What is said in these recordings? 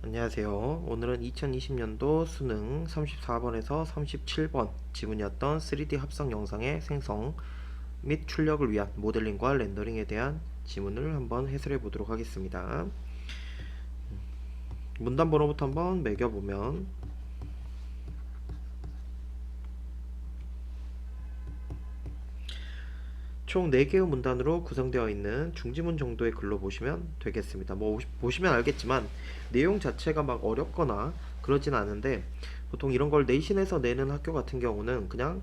안녕하세요. 오늘은 2020년도 수능 34번에서 37번 지문이었던 3D 합성 영상의 생성 및 출력을 위한 모델링과 렌더링에 대한 지문을 한번 해설해 보도록 하겠습니다. 문단 번호부터 한번 매겨보면 총 4개의 문단으로 구성되어 있는 중지문 정도의 글로 보시면 되겠습니다. 뭐 보시면 알겠지만 내용 자체가 막 어렵거나 그러진 않은데, 보통 이런 걸 내신에서 내는 학교 같은 경우는 그냥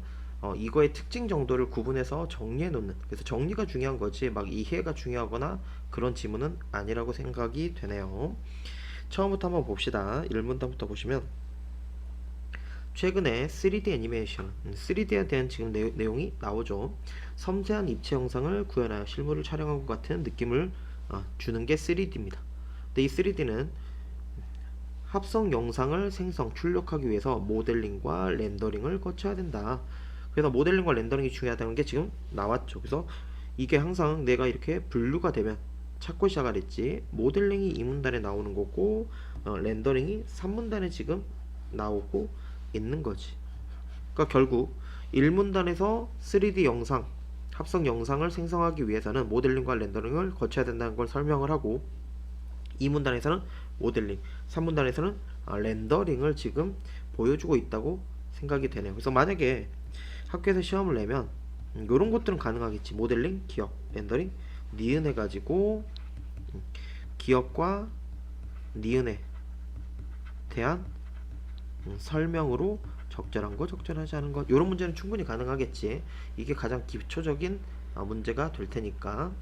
이거의 특징 정도를 구분해서 정리해 놓는, 그래서 정리가 중요한 거지 막 이해가 중요하거나 그런 지문은 아니라고 생각이 되네요. 처음부터 한번 봅시다. 1문단부터 보시면 최근에 3D 애니메이션, 3D에 대한 지금 내용이 나오죠. 섬세한 입체 영상을 구현하여 실물을 촬영한 것 같은 느낌을 주는 게 3D입니다. 근데 이 3D는 합성 영상을 생성, 출력하기 위해서 모델링과 렌더링을 거쳐야 된다. 그래서 모델링과 렌더링이 중요하다는 게 지금 나왔죠. 그래서 이게 항상 내가 이렇게 분류가 되면 찾고 시작하랬지, 모델링이 2문단에 나오는 거고 렌더링이 3문단에 지금 나오고 있는 거지. 그러니까 결국 1문단에서 3D 영상, 합성 영상을 생성하기 위해서는 모델링과 렌더링을 거쳐야 된다는 걸 설명을 하고, 2문단에서는 모델링, 3문단에서는 렌더링을 지금 보여주고 있다고 생각이 되네요. 그래서 만약에 학교에서 시험을 내면 이런 것들은 가능하겠지. 모델링, 기억, 렌더링, 니은 해가지고 기억과 니은에 대한 설명으로 적절한 거, 적절하지 않은 것, 이런 문제는 충분히 가능하겠지. 이게 가장 기초적인 문제가 될 테니까.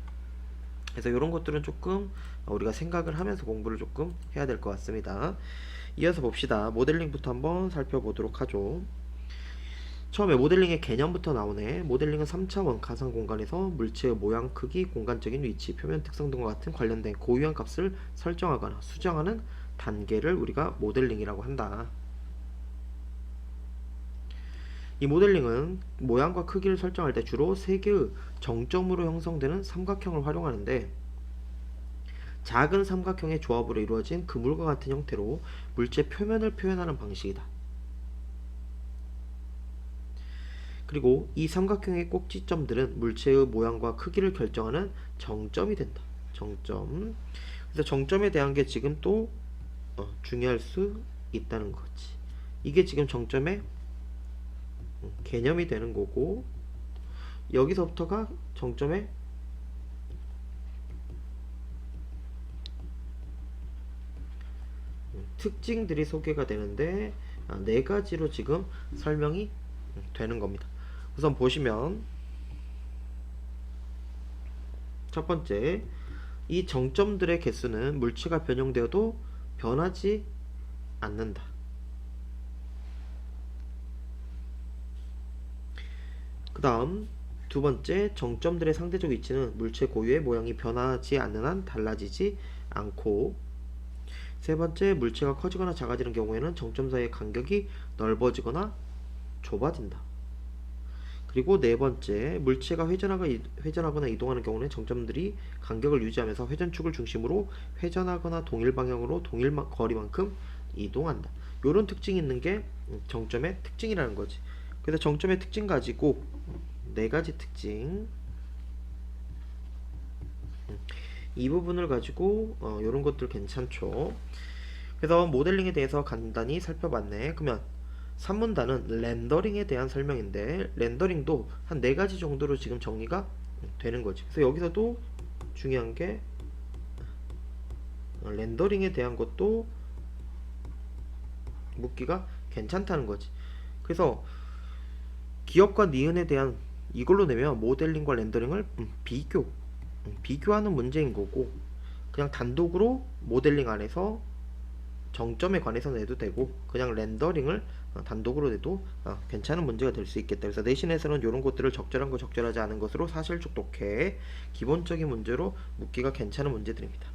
그래서 이런 것들은 조금 우리가 생각을 하면서 공부를 조금 해야 될 것 같습니다. 이어서 봅시다. 모델링부터 한번 살펴보도록 하죠. 처음에 모델링의 개념부터 나오네. 모델링은 3차원 가상 공간에서 물체의 모양, 크기, 공간적인 위치, 표면 특성 등과 같은 관련된 고유한 값을 설정하거나 수정하는 단계를 우리가 모델링이라고 한다. 이 모델링은 모양과 크기를 설정할 때 주로 3개의 정점으로 형성되는 삼각형을 활용하는데, 작은 삼각형의 조합으로 이루어진 그물과 같은 형태로 물체 표면을 표현하는 방식이다. 그리고 이 삼각형의 꼭지점들은 물체의 모양과 크기를 결정하는 정점이 된다. 정점. 그래서 정점에 대한 게 지금 또 중요할 수 있다는 거지. 이게 지금 정점의 개념이 되는 거고, 여기서부터가 정점의 특징들이 소개가 되는데, 4가지로 지금 설명이 되는 겁니다. 우선 보시면 첫 번째, 이 정점들의 개수는 물체가 변형되어도 변하지 않는다. 그 다음 두 번째, 정점들의 상대적 위치는 물체 고유의 모양이 변하지 않는 한 달라지지 않고, 세 번째, 물체가 커지거나 작아지는 경우에는 정점 사이의 간격이 넓어지거나 좁아진다. 그리고 네 번째, 물체가 회전하거나 이동하는 경우는 정점들이 간격을 유지하면서 회전축을 중심으로 회전하거나 동일 방향으로 동일 거리만큼 이동한다. 이런 특징이 있는 게 정점의 특징이라는 거지. 그래서 정점의 특징 가지고 4가지 특징, 이 부분을 가지고 이런 것들 괜찮죠. 그래서 모델링에 대해서 간단히 살펴봤네. 그러면 3문단은 렌더링에 대한 설명인데, 렌더링도 한 4가지 정도로 지금 정리가 되는 거지. 그래서 여기서도 중요한 게 렌더링에 대한 것도 묻기가 괜찮다는 거지. 그래서 기억과 니은에 대한 이걸로 내면 모델링과 렌더링을 비교하는 문제인 거고, 그냥 단독으로 모델링 안에서 정점에 관해서 내도 되고, 그냥 렌더링을 단독으로 내도 괜찮은 문제가 될 수 있겠다. 그래서 내신에서는 이런 것들을 적절한 거, 적절하지 않은 것으로 사실적 독해, 기본적인 문제로 묻기가 괜찮은 문제들입니다.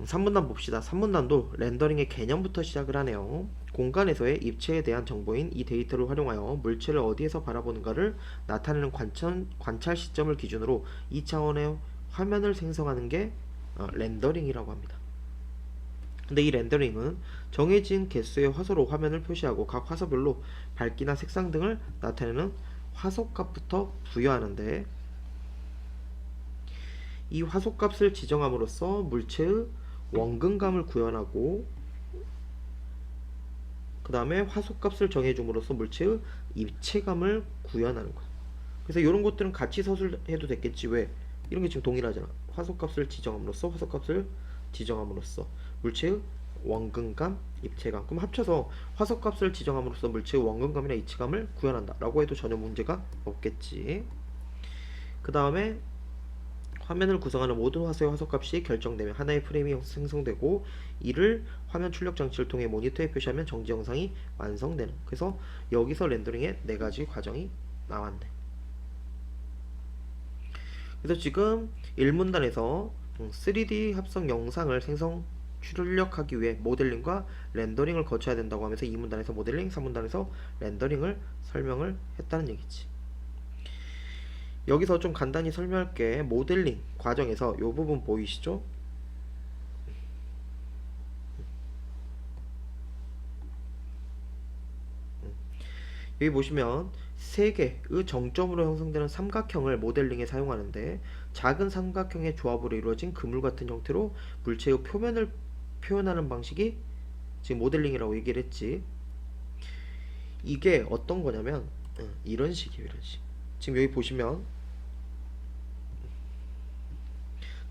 3문단 봅시다. 3문단도 렌더링의 개념부터 시작을 하네요. 공간에서의 입체에 대한 정보인 이 데이터를 활용하여 물체를 어디에서 바라보는가를 나타내는 관찰 시점을 기준으로 2차원의 화면을 생성하는 게 렌더링이라고 합니다. 근데 이 렌더링은 정해진 개수의 화소로 화면을 표시하고 각 화소별로 밝기나 색상 등을 나타내는 화소값부터 부여하는데, 이 화소값을 지정함으로써 물체의 원근감을 구현하고 그 다음에 화소값을 정해줌으로써 물체의 입체감을 구현하는 거야. 그래서 이런 것들은 같이 서술해도 됐겠지. 왜? 이런 게 지금 동일하잖아. 화소값을 지정함으로써 화소값을 지정함으로써 물체의 원근감, 입체감. 그럼 합쳐서 화소값을 지정함으로써 물체의 원근감이나 입체감을 구현한다 라고 해도 전혀 문제가 없겠지. 그 다음에 화면을 구성하는 모든 화소의 화소값이 결정되면 하나의 프레임이 생성되고, 이를 화면 출력 장치를 통해 모니터에 표시하면 정지 영상이 완성되는. 그래서 여기서 렌더링의 4가지 과정이 나왔네. 그래서 지금 1문단에서 3D 합성 영상을 생성 출력하기 위해 모델링과 렌더링을 거쳐야 된다고 하면서 2문단에서 모델링, 3문단에서 렌더링을 설명을 했다는 얘기지. 여기서 좀 간단히 설명할게. 모델링 과정에서 이 부분 보이시죠? 여기 보시면 3개의 정점으로 형성되는 삼각형을 모델링에 사용하는데, 작은 삼각형의 조합으로 이루어진 그물 같은 형태로 물체의 표면을 표현하는 방식이 지금 모델링이라고 얘기를 했지. 이게 어떤 거냐면 이런 식이에요. 이런 식. 지금 여기 보시면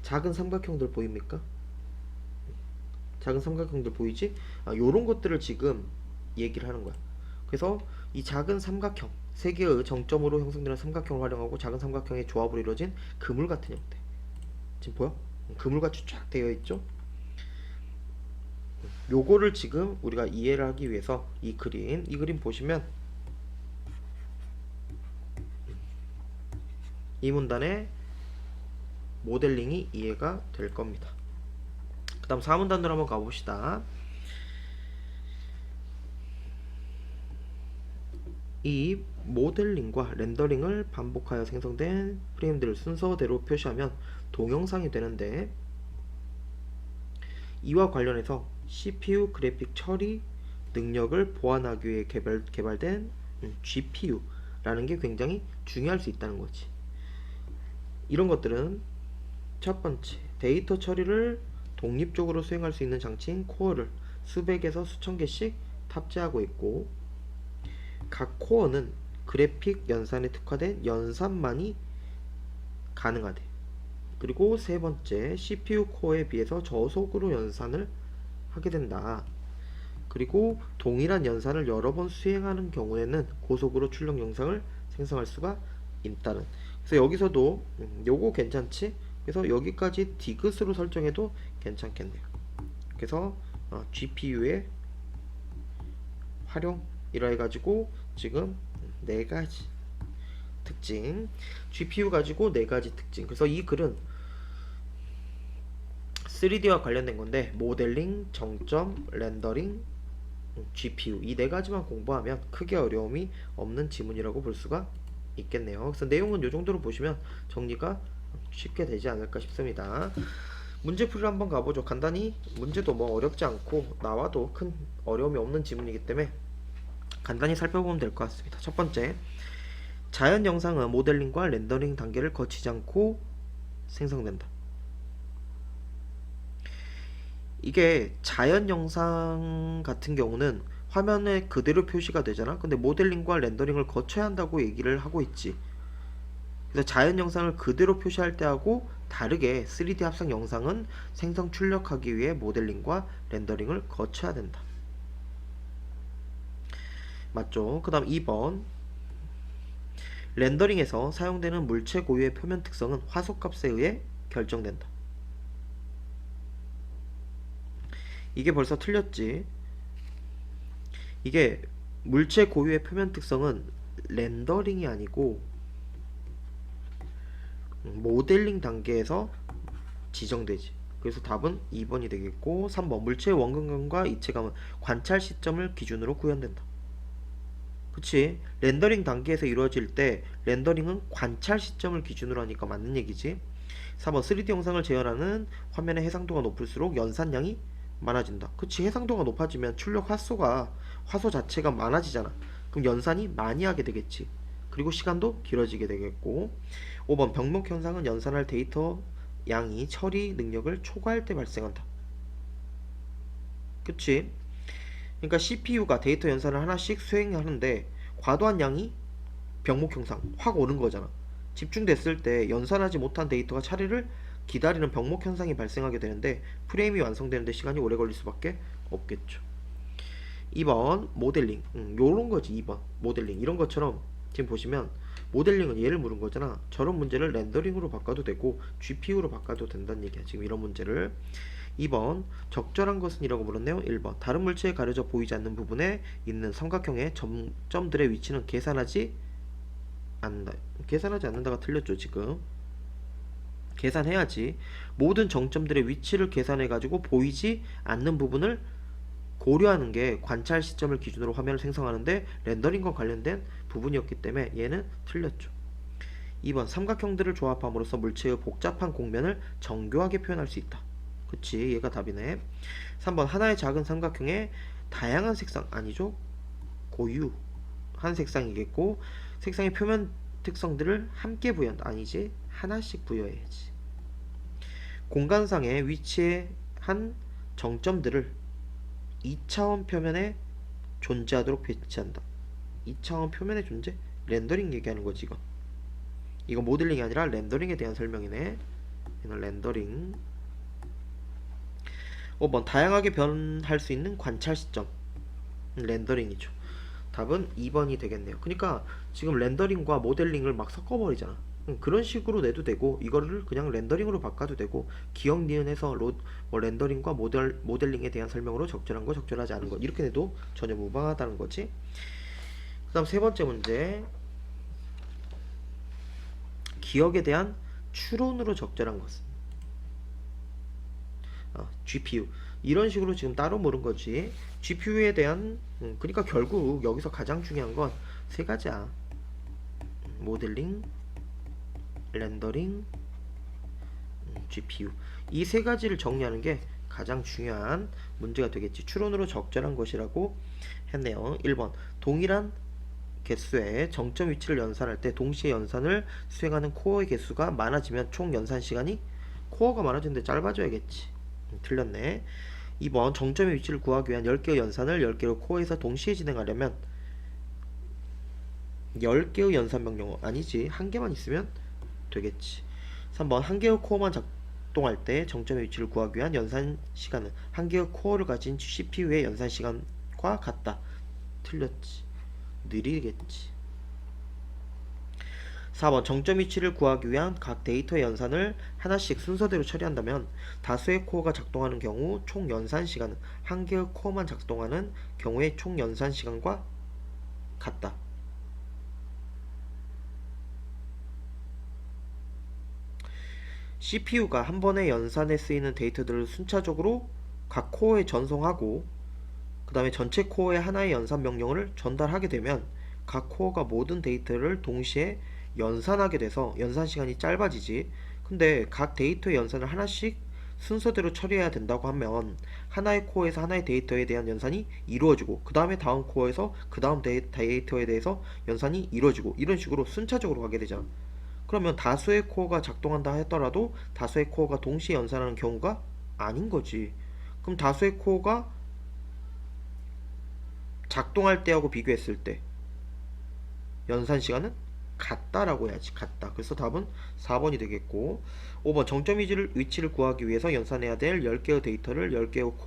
작은 삼각형들 보입니까? 작은 삼각형들 보이지? 요런 것들을 지금 얘기를 하는 거야. 그래서 이 작은 삼각형, 3개의 정점으로 형성되는 삼각형을 활용하고 작은 삼각형의 조합으로 이루어진 그물 같은 형태. 지금 보여? 그물같이 쫙 되어 있죠? 요거를 지금 우리가 이해를 하기 위해서 이 그림 보시면 이 문단의 모델링이 이해가 될 겁니다. 그 다음 4문단으로 한번 가봅시다. 이 모델링과 렌더링을 반복하여 생성된 프레임들을 순서대로 표시하면 동영상이 되는데, 이와 관련해서 CPU 그래픽 처리 능력을 보완하기 위해 개발된 GPU라는 게 굉장히 중요할 수 있다는 거지. 이런 것들은 첫 번째, 데이터 처리를 독립적으로 수행할 수 있는 장치인 코어를 수백에서 수천 개씩 탑재하고 있고, 각 코어는 그래픽 연산에 특화된 연산만이 가능하대. 그리고 세 번째, CPU 코어에 비해서 저속으로 연산을 하게 된다. 그리고 동일한 연산을 여러 번 수행하는 경우에는 고속으로 출력 영상을 생성할 수가 있다는. 그래서 여기서도 요거 괜찮지? 그래서 여기까지 디귿으로 설정해도 괜찮겠네요. 그래서 GPU의 활용이라 해가지고 지금 4가지 특징, GPU 가지고 4가지 특징. 그래서 이 글은 3D와 관련된 건데, 모델링, 정점, 렌더링, GPU 이 4가지만 공부하면 크게 어려움이 없는 지문이라고 볼 수가 있겠네요. 그래서 내용은 이 정도로 보시면 정리가 쉽게 되지 않을까 싶습니다. 문제풀이를 한번 가보죠. 간단히 문제도 뭐 어렵지 않고 나와도 큰 어려움이 없는 지문이기 때문에 간단히 살펴보면 될 것 같습니다. 첫 번째, 자연 영상은 모델링과 렌더링 단계를 거치지 않고 생성된다. 이게 자연 영상 같은 경우는 화면에 그대로 표시가 되잖아. 근데 모델링과 렌더링을 거쳐야 한다고 얘기를 하고 있지. 그래서 자연 영상을 그대로 표시할 때하고 다르게 3D 합성 영상은 생성 출력하기 위해 모델링과 렌더링을 거쳐야 된다. 맞죠? 그 다음 2번, 렌더링에서 사용되는 물체 고유의 표면 특성은 화소값에 의해 결정된다. 이게 벌써 틀렸지. 이게 물체 고유의 표면 특성은 렌더링이 아니고 모델링 단계에서 지정되지. 그래서 답은 2번이 되겠고, 3번, 물체의 원근감과 입체감은 관찰 시점을 기준으로 구현된다. 그치? 렌더링 단계에서 이루어질 때 렌더링은 관찰 시점을 기준으로 하니까 맞는 얘기지. 4번, 3D 영상을 재현하는 화면의 해상도가 높을수록 연산량이 많아진다. 그치, 해상도가 높아지면 출력 화소 자체가 많아지잖아. 그럼 연산이 많이 하게 되겠지. 그리고 시간도 길어지게 되겠고. 5번 병목 현상은 연산할 데이터 양이 처리 능력을 초과할 때 발생한다. 그치? 그러니까 CPU가 데이터 연산을 하나씩 수행하는데 과도한 양이 병목 현상 확 오는 거잖아. 집중됐을 때 연산하지 못한 데이터가 차례를 기다리는 병목 현상이 발생하게 되는데 프레임이 완성되는데 시간이 오래 걸릴 수밖에 없겠죠. 2번 모델링. 요런 거지. 2번 모델링. 이런 것처럼 지금 보시면 모델링은 얘를 물은 거잖아. 저런 문제를 렌더링으로 바꿔도 되고 GPU로 바꿔도 된다는 얘기야. 지금 이런 문제를. 2번 적절한 것은 이라고 물었네요. 1번 다른 물체에 가려져 보이지 않는 부분에 있는 삼각형의 점들의 위치는 계산하지 않는다. 계산하지 않는다가 틀렸죠. 지금 계산해야지. 모든 정점들의 위치를 계산해 가지고 보이지 않는 부분을 고려하는 게 관찰 시점을 기준으로 화면을 생성하는데 렌더링과 관련된 부분이었기 때문에 얘는 틀렸죠. 2번 삼각형들을 조합함으로써 물체의 복잡한 공면을 정교하게 표현할 수 있다. 그치, 얘가 답이네. 3번 하나의 작은 삼각형에 다양한 색상, 아니죠, 고유한 색상이겠고 색상의 표면 특성들을 함께 부여한다. 아니지, 하나씩 부여해야지. 공간상의 위치한 정점들을 2차원 표면에 존재하도록 배치한다. 2차원 표면의 존재? 렌더링 얘기하는 거지 이거. 이거 모델링이 아니라 렌더링에 대한 설명이네. 이건 렌더링. 5번 다양하게 변할 수 있는 관찰 시점. 렌더링이죠. 답은 2번이 되겠네요. 그러니까 지금 렌더링과 모델링을 막 섞어버리잖아. 그런 식으로 내도 되고 이거를 그냥 렌더링으로 바꿔도 되고 기억 니은해서 뭐 렌더링과 모델링에 대한 설명으로 적절한 거 적절하지 않은 거 이렇게 내도 전혀 무방하다는 거지. 그 다음 세 번째 문제. 기억에 대한 추론으로 적절한 것은 GPU. 이런 식으로 지금 따로 모른 거지. GPU에 대한 그러니까 결국 여기서 가장 중요한 건 세 가지야. 모델링, 렌더링, GPU. 이 세 가지를 정리하는 게 가장 중요한 문제가 되겠지. 추론으로 적절한 것이라고 했네요. 1번 동일한 개수의 정점 위치를 연산할 때 동시에 연산을 수행하는 코어의 개수가 많아지면 총 연산 시간이 코어가 많아지는데 짧아져야겠지. 틀렸네. 2번 정점의 위치를 구하기 위한 10개의 연산을 10개의 코어에서 동시에 진행하려면 10개의 연산 명령어 아니지, 한 개만 있으면 되겠지. 3번 한 개의 코어만 작동할 때 정점의 위치를 구하기 위한 연산 시간은 한 개의 코어를 가진 CPU의 연산 시간과 같다. 틀렸지. 느리겠지. 4번 정점 위치를 구하기 위한 각 데이터의 연산을 하나씩 순서대로 처리한다면 다수의 코어가 작동하는 경우 총 연산 시간은 한 개의 코어만 작동하는 경우의 총 연산 시간과 같다. CPU가 한 번에 연산에 쓰이는 데이터들을 순차적으로 각 코어에 전송하고 그 다음에 전체 코어에 하나의 연산 명령어를 전달하게 되면 각 코어가 모든 데이터를 동시에 연산하게 돼서 연산 시간이 짧아지지. 근데 각 데이터의 연산을 하나씩 순서대로 처리해야 된다고 하면 하나의 코어에서 하나의 데이터에 대한 연산이 이루어지고 그 다음에 다음 코어에서 그 다음 데이터에 대해서 연산이 이루어지고 이런 식으로 순차적으로 가게 되잖아. 그러면 다수의 코어가 작동한다 했더라도 다수의 코어가 동시에 연산하는 경우가 아닌 거지. 그럼 다수의 코어가 작동할 때하고 비교했을 때 연산 시간은 같다라고 해야지. 같다. 그래서 답은 4번이 되겠고 5번 정점 위치를 구하기 위해서 연산해야 될 10개의 데이터를 10개의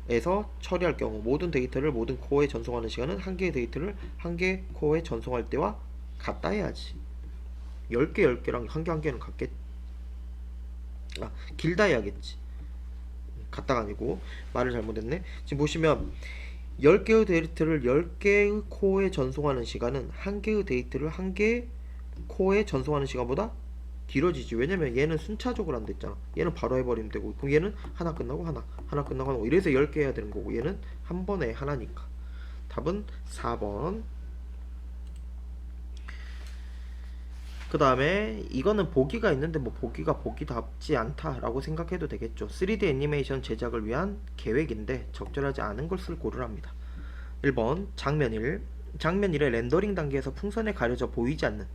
코어에서 처리할 경우 모든 데이터를 모든 코어에 전송하는 시간은 한 개의 데이터를 한 개의 코어에 전송할 때와 같다 해야지. 10개 10개랑 한 개 한 개는 같겠. 길다 해야겠지. 같다가 아니고 말을 잘못했네. 지금 보시면 10개의 데이터를 10개의 코어에 전송하는 시간은 한 개의 데이터를 한 개의 코어에 전송하는 시간보다 길어지지. 왜냐면 얘는 순차적으로 안 됐잖아. 얘는 바로 해버리면 되고 그럼 얘는 하나 끝나고 하나 끝나고 하나, 이래서 10개 해야 되는 거고 얘는 한 번에 하나니까. 답은 4번. 그 다음에 이거는 보기가 있는데 뭐 보기가 보기답지 않다라고 생각해도 되겠죠. 3D 애니메이션 제작을 위한 계획인데 적절하지 않은 것을 고르랍니다. 1번 장면 1. 장면 1의 렌더링 단계에서 풍선에 가려져 보이지 않는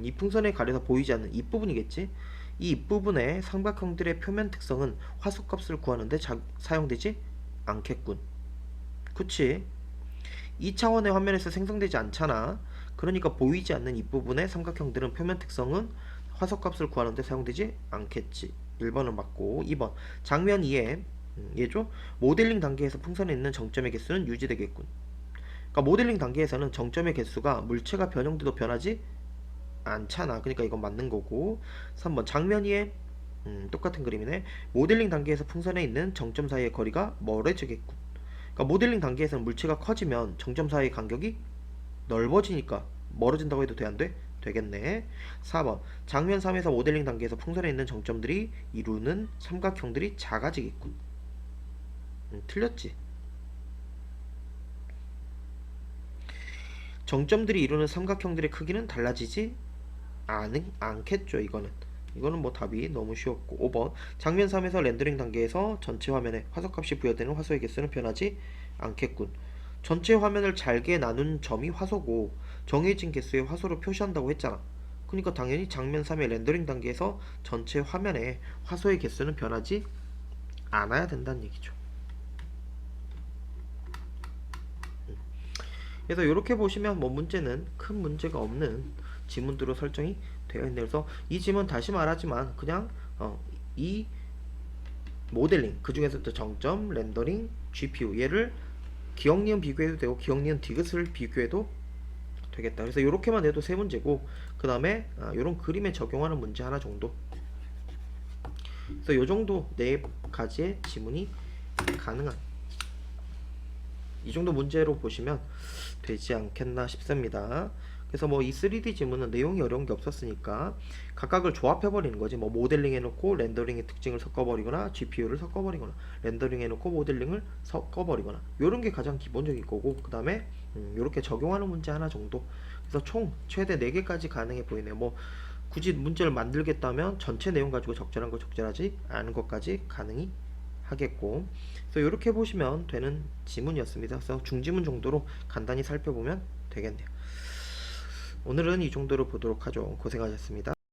이 풍선에 가려서 보이지 않는 이 부분이겠지. 이 입부분의 삼각형들의 표면 특성은 화소값을 구하는데 사용되지 않겠군. 그치? 2차원의 화면에서 생성되지 않잖아. 그러니까 보이지 않는 입부분의 삼각형들은 표면 특성은 화소값을 구하는데 사용되지 않겠지. 1번은 맞고 2번 장면 2에 얘죠? 모델링 단계에서 풍선에 있는 정점의 개수는 유지되겠군. 그러니까 모델링 단계에서는 정점의 개수가 물체가 변형돼도 변하지 않잖아. 그러니까 이건 맞는 거고. 3번 장면 2에 똑같은 그림이네. 모델링 단계에서 풍선에 있는 정점 사이의 거리가 멀어지겠군. 그러니까 모델링 단계에서는 물체가 커지면 정점 사이의 간격이 넓어지니까 멀어진다고 해도 돼, 안 돼? 되겠네. 4번 장면 3에서 모델링 단계에서 풍선에 있는 정점들이 이루는 삼각형들이 작아지겠군. 틀렸지. 정점들이 이루는 삼각형들의 크기는 달라지지 않겠죠. 이거는 뭐 답이 너무 쉬웠고. 5번 장면 3에서 렌더링 단계에서 전체 화면에 화소값이 부여되는 화소의 개수는 변하지 않겠군. 전체 화면을 잘게 나눈 점이 화소고 정해진 개수의 화소로 표시한다고 했잖아. 그러니까 당연히 장면 3의 렌더링 단계에서 전체 화면에 화소의 개수는 변하지 않아야 된다는 얘기죠. 그래서 이렇게 보시면 뭐 문제는 큰 문제가 없는 지문들로 설정이 되어 있네요. 그래서 이 지문 다시 말하지만 그냥 이 모델링 그 중에서도 정점, 렌더링, GPU 얘를 기억 니은 비교해도 되고 기억 니은 디귿을 비교해도 되겠다. 그래서 이렇게만 해도 세 문제고 그 다음에 이런 그림에 적용하는 문제 하나 정도. 그래서 요 정도 네 가지의 지문이 가능한 이 정도 문제로 보시면 되지 않겠나 싶습니다. 그래서 뭐 이 3D 지문은 내용이 어려운 게 없었으니까 각각을 조합해버리는 거지. 뭐 모델링 해놓고 렌더링의 특징을 섞어버리거나 GPU를 섞어버리거나 렌더링 해놓고 모델링을 섞어버리거나 요런 게 가장 기본적인 거고 그 다음에 요렇게 적용하는 문제 하나 정도. 그래서 총 최대 4개까지 가능해 보이네요. 뭐 굳이 문제를 만들겠다면 전체 내용 가지고 적절한 거 적절하지 않은 것까지 가능히 하겠고. 그래서 이렇게 보시면 되는 지문이었습니다. 그래서 중지문 정도로 간단히 살펴보면 되겠네요. 오늘은 이 정도로 보도록 하죠. 고생하셨습니다.